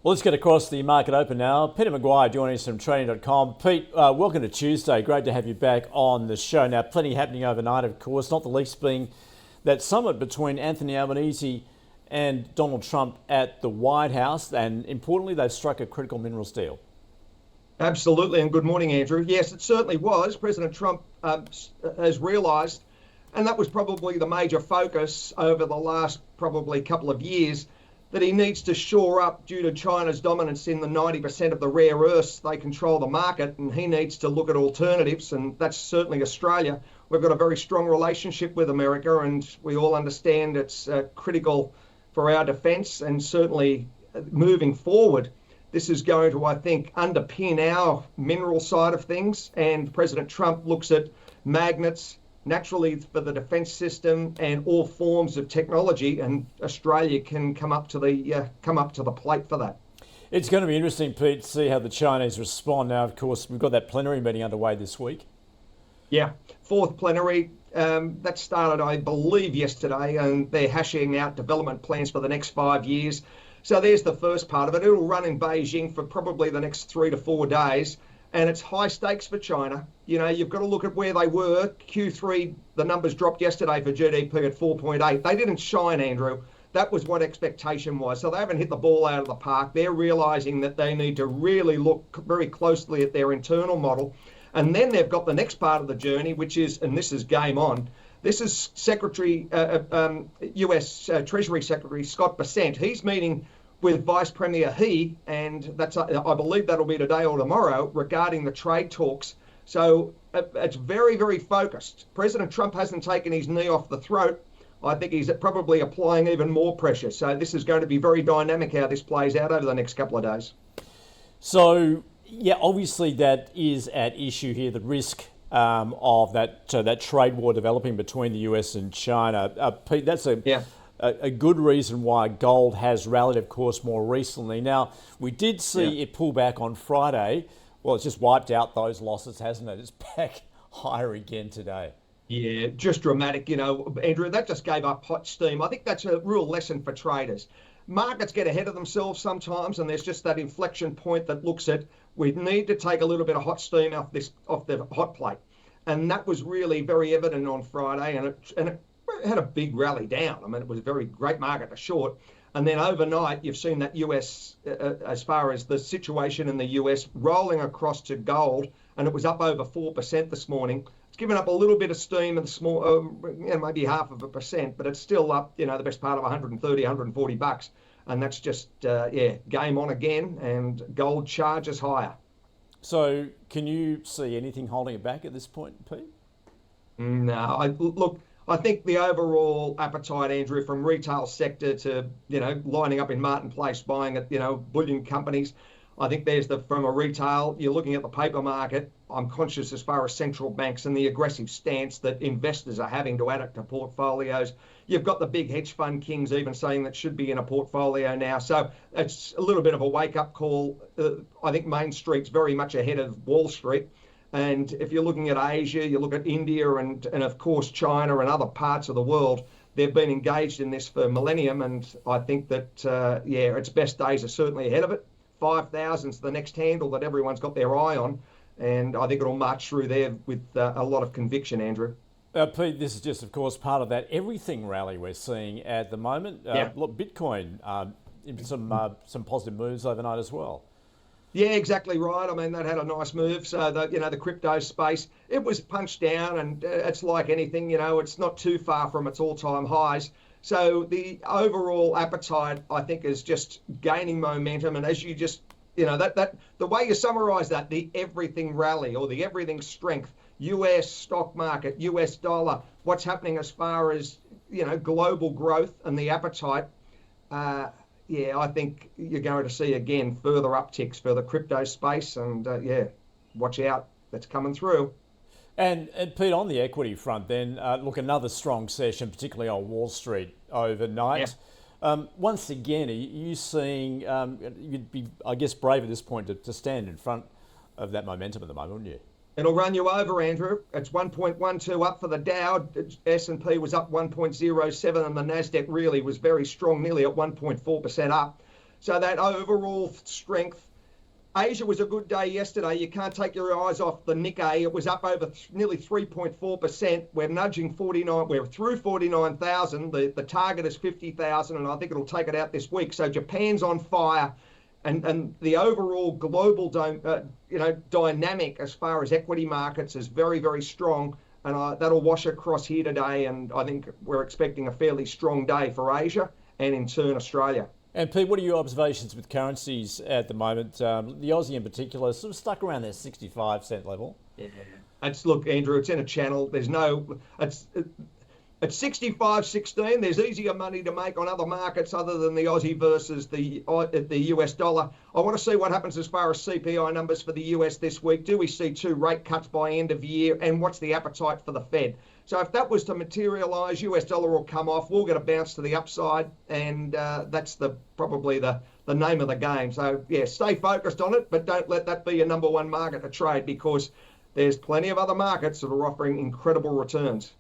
Well, let's get across the market open now. Peter Maguire joining us from trading.com. Pete, welcome to Tuesday. Great to have you back on the show. Now, plenty happening overnight, of course, not the least being that summit between Anthony Albanese and Donald Trump at the White House. And importantly, they've struck a critical minerals deal. Absolutely. And good morning, Andrew. Yes, it certainly was. President Trump has realised, and that was probably the major focus over the last probably couple of years, that he needs to shore up due to China's dominance in the 90% of the rare earths. They control the market, and he needs to look at alternatives, and that's certainly Australia. We've got a very strong relationship with America, and we all understand it's critical for our defence, and certainly moving forward, this is going to, I think, underpin our mineral side of things. And President Trump looks at magnets, naturally for the defence system and all forms of technology, and Australia can come up to the plate for that. It's going to be interesting, Pete, to see how the Chinese respond. Now, of course, we've got that plenary meeting underway this week. Yeah, fourth plenary. That started, I believe, yesterday, and they're hashing out development plans for the next 5 years. So there's the first part of it. It'll run in Beijing for probably the next 3 to 4 days. And it's high stakes for China. You know, you've got to look at where they were. Q3, the numbers dropped yesterday for GDP at 4.8. They didn't shine, Andrew. That was what expectation was. So they haven't hit the ball out of the park. They're realising that they need to really look very closely at their internal model. And then they've got the next part of the journey, which is, and this is game on, this is US Treasury Secretary Scott Bessent. He's meeting with Vice Premier He, and that's I believe that'll be today or tomorrow, regarding the trade talks. So it's very, very focused. President Trump hasn't taken his knee off the throat. I think he's probably applying even more pressure. So this is going to be very dynamic how this plays out over the next couple of days. So, yeah, obviously that is at issue here, the risk of that trade war developing between the US and China. Pete, that's a good reason why gold has rallied, of course, more recently. Now, we did see it pull back on Friday. Well, it's just wiped out those losses, hasn't it? It's back higher again today. Yeah, just dramatic, you know, Andrew. That just gave up hot steam. I think that's a real lesson for traders. Markets get ahead of themselves sometimes, and there's just that inflection point that looks at, we need to take a little bit of hot steam off the hot plate. And that was really very evident on Friday, and it had a big rally down. I mean, it was a very great market to short. And then overnight, you've seen that US, as far as the situation in the US, rolling across to gold, and it was up over 4% this morning. It's given up a little bit of steam and maybe 0.5%, but it's still up, you know, the best part of 130, 140 bucks. And that's just, game on again, and gold charges higher. So can you see anything holding it back at this point, Pete? No, I think the overall appetite, Andrew, from retail sector to, you know, lining up in Martin Place, buying at, you know, bullion companies. I think from a retail, you're looking at the paper market. I'm conscious as far as central banks and the aggressive stance that investors are having to add it to portfolios. You've got the big hedge fund kings even saying that should be in a portfolio now. So it's a little bit of a wake-up call. I think Main Street's very much ahead of Wall Street. And if you're looking at Asia, you look at India and of course China and other parts of the world, they've been engaged in this for millennium. And I think that, its best days are certainly ahead of it. 5,000's the next handle that everyone's got their eye on. And I think it'll march through there with a lot of conviction, Andrew. Pete, this is just, of course, part of that everything rally we're seeing at the moment. Look, Bitcoin, some positive moves overnight as well. Yeah, exactly right. I mean, that had a nice move. So, the crypto space, it was punched down, and it's like anything, you know, it's not too far from its all-time highs. So the overall appetite, I think, is just gaining momentum. And as you just, you know, that the way you summarize that, the everything rally or the everything strength, US stock market, US dollar, what's happening as far as, you know, global growth and the appetite, I think you're going to see, again, further upticks for the crypto space. And, watch out. That's coming through. And Pete, on the equity front then, look, another strong session, particularly on Wall Street overnight. Once again, are you seeing, you'd be, I guess, brave at this point to stand in front of that momentum at the moment, wouldn't you? It'll run you over, Andrew. It's 1.12 up for the Dow. S&P was up 1.07, and the Nasdaq really was very strong, nearly at 1.4% up. So that overall strength. Asia was a good day yesterday. You can't take your eyes off the Nikkei. It was up over nearly 3.4%. We're nudging 49. We're through 49,000. The target is 50,000, and I think it'll take it out this week. So Japan's on fire, and the overall global dynamic as far as equity markets is very, very strong, and that'll wash across here today. And I think we're expecting a fairly strong day for Asia and in turn Australia. And Pete, what are your observations with currencies at the moment? The Aussie in particular is sort of stuck around that 65-cent level. Yeah. Look, Andrew, it's in a channel. It's 65.16. There's easier money to make on other markets other than the Aussie versus the US dollar. I want to see what happens as far as CPI numbers for the US this week. Do we see 2 rate cuts by end of year? And what's the appetite for the Fed? So if that was to materialise, US dollar will come off. We'll get a bounce to the upside, and that's probably the name of the game. So yeah, stay focused on it, but don't let that be your number one market to trade, because there's plenty of other markets that are offering incredible returns.